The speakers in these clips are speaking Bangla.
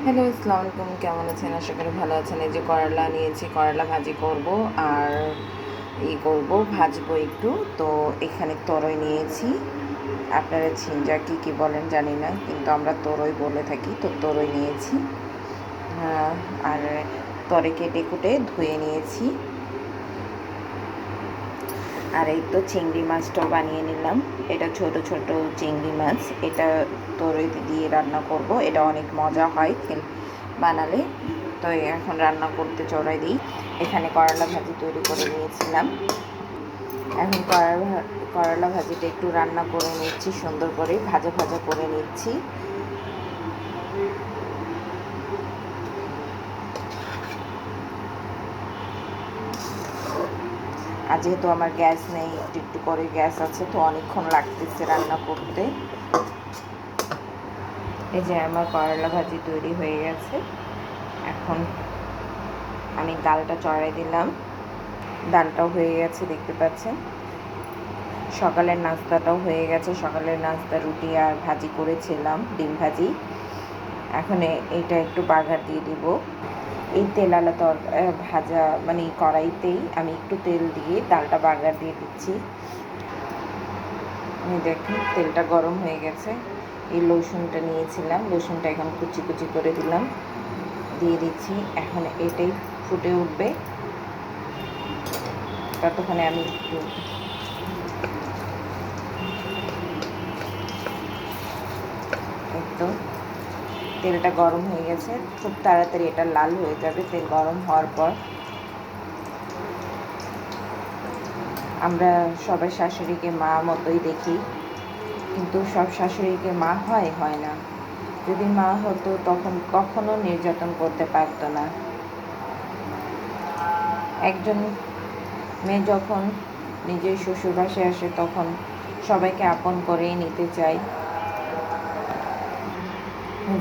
হ্যালো, আসসালামু আলাইকুম। কেমন আছেন? আশা করি ভালো আছেন। এই যে করলা নিয়েছি, করলা ভাজি করব আর করব, ভাজবো একটু। তো এখানে তরই নিয়েছি। আপনারা ঝিঞ্জা কী বলেন জানি না, কিন্তু আমরা তরই বলে থাকি। তো তরই নিয়েছি। আহ, আর তরে কেটে কুটে ধুয়ে নিয়েছি। আর এই তো চিংড়ি মাছটাও বানিয়ে নিলাম। এটা ছোট ছোট চিংড়ি মাছ। এটা তরইতে দিয়ে রান্না করব। এটা অনেক মজা হয় বানালে। তো এখন রান্না করতে চড়াই দিই। এখানে করলা ভাজি তৈরি করে নিয়েছিলাম। এখন করলা ভাজিটা একটু রান্না করে নিচ্ছি, সুন্দর করে ভাজা ভাজা করে নিচ্ছি। আর যেহেতু আমার গ্যাস নেই, একটু একটু করে গ্যাস আছে, তো অনেকক্ষণ লাগতেছে রান্না করতে। এই যে আমার করলা ভাজি তৈরি হয়ে গেছে। এখন আমি ডালটা চড়াই দিলাম। ডালটাও হয়ে গেছে, দেখতে পাচ্ছেন। সকালের নাস্তাটাও হয়ে গেছে। সকালের নাস্তা রুটি আর ভাজি করেছিলাম, ডিম ভাজি। এখন এইটা একটু বাগার দিয়ে দিব। এই তেলালা ভাজা মানে কড়াইতেই আমি একটু তেল দিয়ে ডালটা বাগার দিয়ে দিচ্ছি। দেখুন তেলটা গরম হয়ে গেছে। এই রসুনটা নিয়েছিলাম, রসুনটা এখন কুচি কুচি করে দিলাম, দিয়ে দিচ্ছি। এখন এটাই ফুটে উঠবে, ততক্ষণে আমি একটু একদম তেলটা গরম হয়ে গেছে। খুব তাড়াতাড়ি এটা লাল হয়ে যাবে তেল গরম হওয়ার পর। আমরা সবাই শাশুড়িকে মা মতোই দেখি, কিন্তু সব শাশুড়িকে মা হয় না। যদি মা হতো তখন কখনো নির্যাতন করতে পারতো না। একজন মেয়ে যখন নিজের শ্বশুর বাসায় আসে তখন সবাইকে আপন করেই নিতে চায়।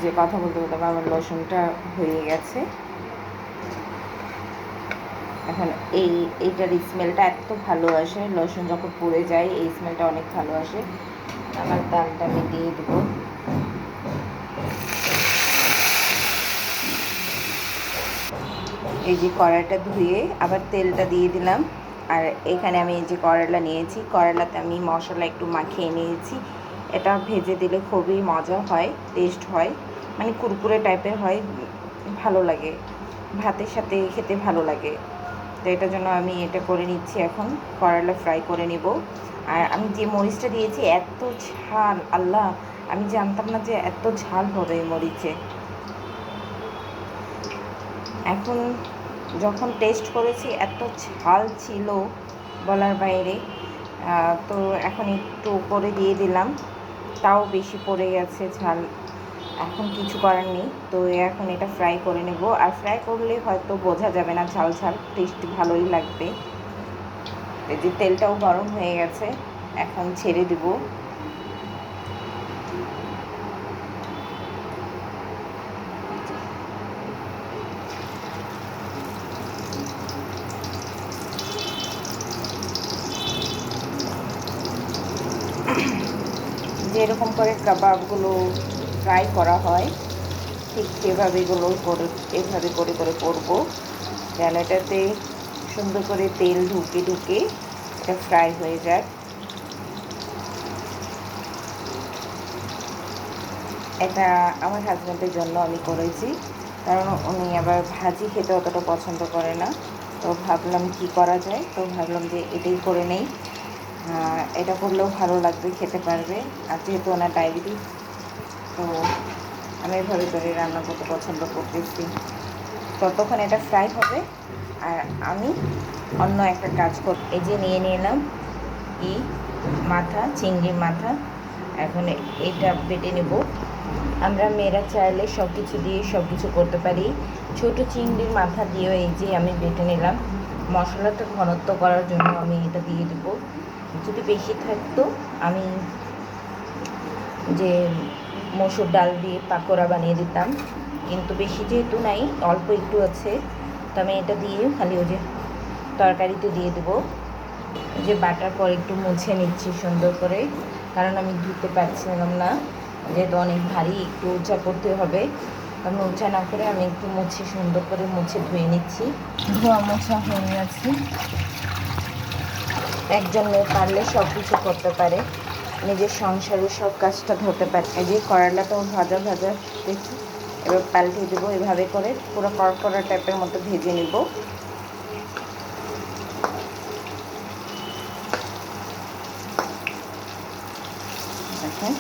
যে কথা বলতে বলতে আমার রসুনটা হয়ে গেছে। এখন এইটার স্মেলটা এত ভালো আসে, রসুন যখন পুড়ে যায় এই স্মেলটা অনেক ভালো আসে। আমার ডালটা আমি দিয়ে দেবো। এই যে কড়াইটা ধুয়ে আবার তেলটা দিয়ে দিলাম। আর এখানে আমি এই যে করলা নিয়েছি, করলাতে আমি মশলা একটু মাখিয়ে নিয়েছি। এটা ভেজে দিলে খুবই মজা হয়, টেস্ট হয়, মানে কুরকুরে টাইপের হয়, ভালো লাগে, ভাতের সাথে খেতে ভালো লাগে। তো এটার জন্য আমি এটা করে নিচ্ছি। এখন করলা ফ্রাই করে নেব। আর আমি যে মরিচটা দিয়েছি এত ঝাল, আল্লাহ, আমি জানতাম না যে এত ঝাল হবে এই মরিচে। এখন যখন টেস্ট করেছি এত ঝাল ছিল বলার বাইরে। তো এখন একটু করে দিয়ে দিলাম, তাও বেশি পড়ে গেছে ঝাল। এখন কিছু করার নেই। তো এখন এটা ফ্রাই করে নেব। আর ফ্রাই করলে হয়তো বোঝা যাবে না ঝাল ঝাল, টেস্ট ভালোই লাগবে। এই যে তেলটাও গরম হয়ে গেছে, এখন ছেড়ে দেব। যেরকম করে কাবাবগুলো ফ্রাই করা হয় ঠিক সেভাবে এভাবে করে করে করবো, যেন এটাতে সুন্দর করে তেল ঢুকে ঢুকে এটা ফ্রাই হয়ে যায়। এটা আমার হাজব্যান্ডের জন্য আমি করেছি, কারণ উনি আবার ভাজি খেতে অতটা পছন্দ করে না। তো ভাবলাম কি করা যায়, তো ভাবলাম যে এটাই করে নেই। এটা করলেও ভালো লাগবে, খেতে পারবে। আর যেহেতু ওনার ডায়াবেটিস, তো আমি এভাবে করে রান্না করতে পছন্দ করতেছি। ততক্ষণ এটা ফ্রাই হবে আর আমি অন্য একটা কাজ করি। এই যে নিয়ে নিলাম মাথা, চিংড়ির মাথা। এখন এটা বেটে নেব। আমরা মেয়েরা চাইলে সব কিছু দিয়ে সব কিছু করতে পারি। ছোট চিংড়ির মাথা দিয়েও এই যে আমি বেটে নিলাম। মশলাটা ঘনত্ব করার জন্য আমি এটা দিয়ে দেবো। যদি বেশি থাকতো আমি যে মসুর ডাল দিয়ে পাকোড়া বানিয়ে দিতাম, কিন্তু বেশি যেহেতু নাই, অল্প একটু আছে, তো আমি এটা দিয়ে খালি ওই যে তরকারিতে দিয়ে দেবো। যে বাটার পর একটু মুছে নিচ্ছি সুন্দর করে, কারণ আমি ধুতে পারছিলাম না, যেহেতু অনেক ভারী, একটু উঁচা করতে হবে। মোছা না করে আমি একটু মুছে সুন্দর করে মুছে ধুয়ে নিচ্ছি। ধোয়া মোছা হয়ে গেছে। একজন মেয়ে পারলে সব কিছু করতে পারে, নিজের সংসারের সব কাজটা ধরতে পারে। এই যে করলাটা ভাজা ভাজা দেখছি, এবার পাল্টে দেবো এভাবে করে, পুরো কড়কড়া টাইপের মতো ভেজে নিব। দেখেন,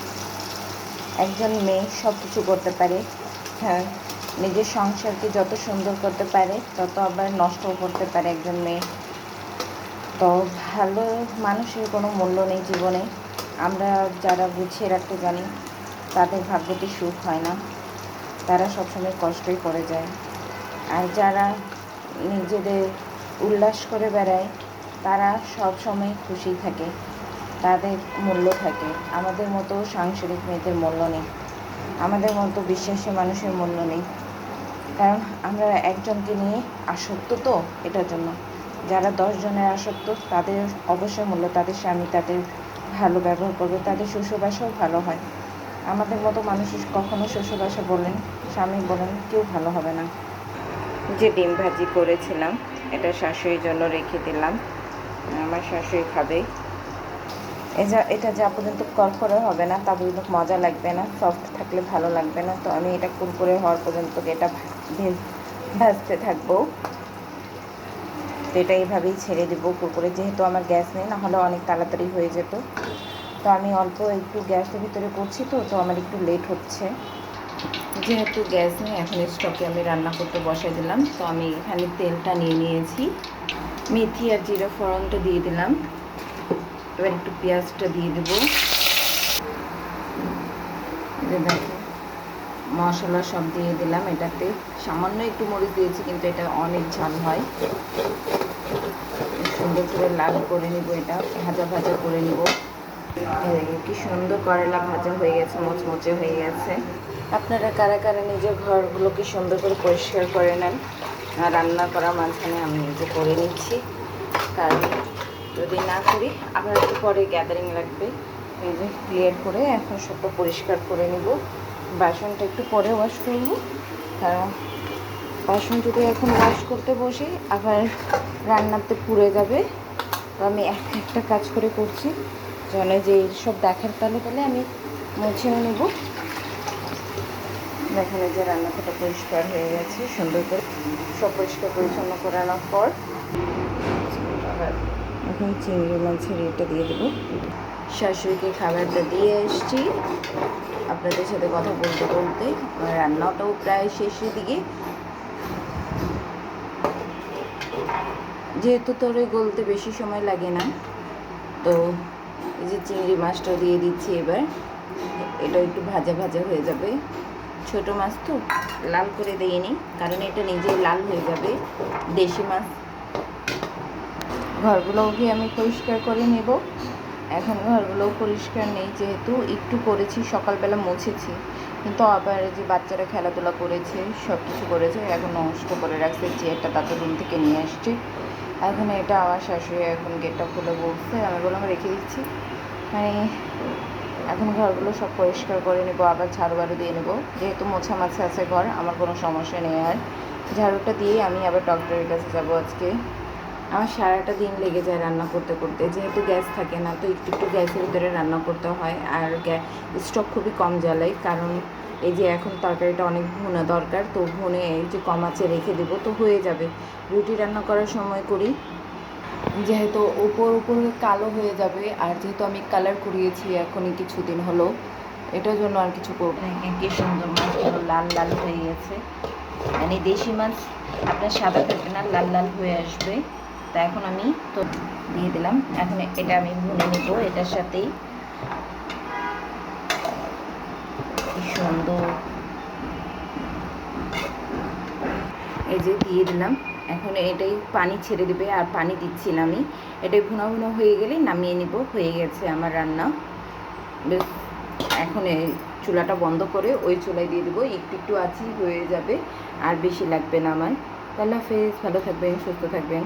একজন মেয়ে সব কিছু করতে পারে। হ্যাঁ, নিজের সংসারকে যত সুন্দর করতে পারে তত আবার নষ্টও করতে পারে একজন মেয়ে। তো ভালো মানুষের কোনো মূল্য নেই জীবনে। আমরা যারা গুছিয়ে রাখতে জানি তাদের ভাগ্যতে সুখ হয় না, তারা সবসময় কষ্টই করে যায়। আর যারা নিজেদের উল্লাস করে বেড়ায় তারা সব সময় খুশি থাকে, তাদের মূল্য থাকে। আমাদের মতো সাংসারিক মেয়েদের মূল্য নেই, আমাদের মতো বিশ্বাসী মানুষের মূল্য নেই। কারণ আমরা একজনকে নিয়ে আসক্ত, তো এটার জন্য। যারা 10 জনের আসক্ত তাদের অবশ্যই মূল্য, তাদের স্বামী তাদের ভালো ব্যবহার করবে, তাদের শ্বশুরবাসাও ভালো হয়। আমাদের মতো মানুষ কখনো শ্বশুরবাসা বলেন, স্বামী বলেন, কেউ ভালো হবে না। যে ডিম ভাজি করেছিলাম এটা শাশুড়ির জন্য রেখে দিলাম, আমার শাশুড়ি খাবে। এটা যা পর্যন্ত করকরে হবে না তা পর্যন্ত মজা লাগবে না, সফট থাকলে ভালো লাগবে না। তো আমি এটা কুরকুরে হওয়ার পর্যন্ত এটা ভাজতে থাকবো। তো এটা এইভাবেই ছেড়ে দেবো কুরকুরে, যেহেতু আমার গ্যাস নেই, না হলে অনেক তাড়াতাড়ি হয়ে যেত। তো আমি অল্প একটু গ্যাসের ভিতরে করছি, তো আমার একটু লেট হচ্ছে। যেহেতু গ্যাস নেই, এখন স্টকে আমি রান্না করতে বসাই দিলাম। তো আমি এখানে তেলটা নিয়ে নিয়েছি, মেথি আর জিরা ফোড়নটা দিয়ে দিলাম। এবার একটু পেঁয়াজটা দিয়ে দেবো। দেখো, মশলা সব দিয়ে দিলাম। এটাতে সামান্য একটু মরিচ দিয়েছি, কিন্তু এটা অনেক ঝাল হয়। সুন্দর করে লাল করে নিব, এটা ভাজা ভাজা করে নিব। কি সুন্দর করলা ভাজা হয়ে গেছে, মচমচে হয়ে গেছে। আপনারা কারা কারা নিজের ঘরগুলোকে সুন্দর করে পরিষ্কার করে নেন? রান্না করার মাঝখানে আমি নিজে করে নিচ্ছি, কারণ যদি না করি আবার একটু পরে গ্যাদারিং লাগবে। এই যে ক্লিয়ার করে এখন সবটা পরিষ্কার করে নিব। বাসনটা একটু পরে ওয়াশ করব, কারণ বাসন যদি এখন ওয়াশ করতে বসি আবার রান্নাতে পুড়ে যাবে। তো আমি একটা কাজ করে করছি, যেন যে সব দেখার তালে তালে আমি মুছেও নেব। দেখেন যে রান্নাটা পরিষ্কার হয়ে গেছে, সুন্দর করে সব পরিষ্কার পরিচ্ছন্ন করানোর পর আবার এখন চিংড়ি মাছের এটা দিয়ে দেবো। শাশুড়িকে খাবারটা দিয়ে এসছি, আপনাদের সাথে কথা বলতে বলতে রান্নাটাও প্রায় শেষের দিকে। যেহেতু তোরে গলতে বেশি সময় লাগে না, তো এই যে চিংড়ি মাছটা দিয়ে দিচ্ছি। এবার এটা একটু ভাজা ভাজা হয়ে যাবে। ছোট মাছ তো লাল করে দিইনি, কারণ এটা নিজেই লাল হয়ে যাবে। দেশি মাছ। ঘরগুলোও কি আমি পরিষ্কার করে নেব। এখন ঘরগুলোও পরিষ্কার নেই, যেহেতু একটু করেছি, সকালবেলা মুছেছি, কিন্তু আবার যে বাচ্চারা খেলাধুলা করেছে, সব কিছু করেছে, এখন নষ্ট করে রাখছে। চেয়ারটা তাদের রুম থেকে নিয়ে আসছে। এখন এটা আমার শাশুড়ি এখন গেটটা খুলে বলছে, আমি বললাম রেখে দিচ্ছি। মানে এখন ঘরগুলো সব পরিষ্কার করে নেবো, আবার ঝাড়ু বাড়ু দিয়ে নেবো। যেহেতু মোছা মাছা আছে ঘর, আমার কোনো সমস্যা নেই। আর ঝাড়ুটা দিয়ে আমি আবার ডক্টরের কাছে যাবো আজকে। আমার সারাটা দিন লেগে যায় রান্না করতে করতে, যেহেতু গ্যাস থাকে না, তো একটু একটু গ্যাসের ভিতরে রান্না করতে হয়। আর স্টক খুবই কম জ্বালাই, কারণ এই যে এখন তরকারিটা অনেক ভুনা দরকার, তো ভুনে এই যে কম আঁচে রেখে দেবো, তো হয়ে যাবে। রুটি রান্না করার সময় করি, যেহেতু উপরে কালো হয়ে যাবে। আর যেহেতু আমি কালার করিয়েছি এখনই কিছুদিন হলো, এটার জন্য আর কিছু করবো না। কি সুন্দর মাছগুলো লাল লাল হয়ে গেছে। মানে দেশি মাছ আপনার সাদা থাকবে না, লাল লাল হয়ে আসবে। তা এখন আমি তো দিয়ে দিলাম। এখন এটা আমি ভুনে নেব এটার সাথেই। কি সুন্দর, এই যে দিয়ে দিলাম। এখন এটাই পানি ছেড়ে দেবে, আর পানি দিচ্ছি না আমি। এটাই ভুনা ভুনা হয়ে গেলে নামিয়ে নিব। হয়ে গেছে আমার রান্না। বেশ, এখন এই চুলাটা বন্ধ করে ওই চুলায় দিয়ে দেবো। একটু একটু আছি, হয়ে যাবে, আর বেশি লাগবে না আমার। তাহলে হাফেজ, ভালো থাকবেন, সুস্থ থাকবেন।